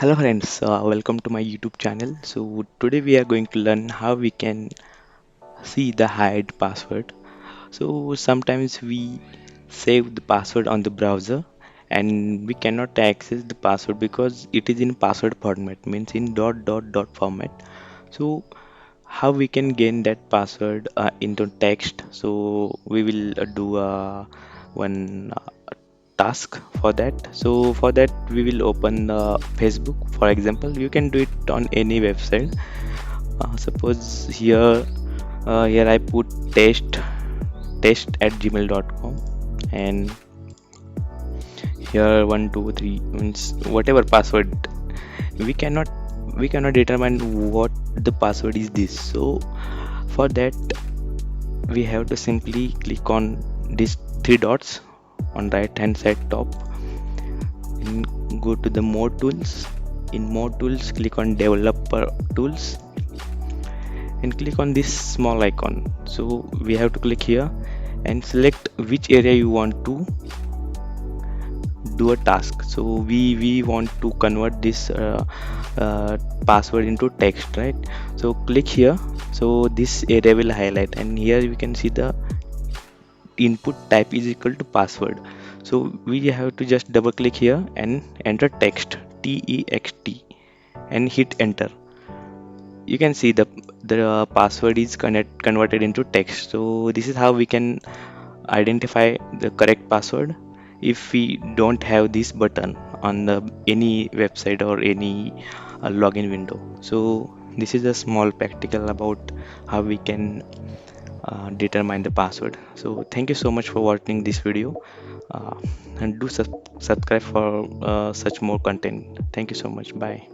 Hello friends, welcome to my YouTube channel. So today we are going to learn how we can see the hide password. So sometimes we save the password on the browser and we cannot access the password because it is in password format, means in dot dot dot format. So how we can gain that password into text? So we will do one task for that. So for that we will open Facebook. For example, you can do it on any website. Suppose here I put test at gmail.com, and here 123 means whatever password. We cannot we cannot determine what the password is this. So for that we have to simply click on these three dots on right hand side top and go to the more tools. In more tools, click on developer tools and click on this small icon. So we have to click here and select which area you want to do a task. So we want to convert this password into text, right? So click here. So this area will highlight, and here we can see the input type is equal to password. So we have to just double click here and enter text and hit enter. You can see the password is converted into text. So this is how we can identify the correct password if we don't have this button on the any website or any login window. So this is a small practical about how we can determine the password. So thank you so much for watching this video, uh, and do subscribe for such more content. Thank you so much. Bye.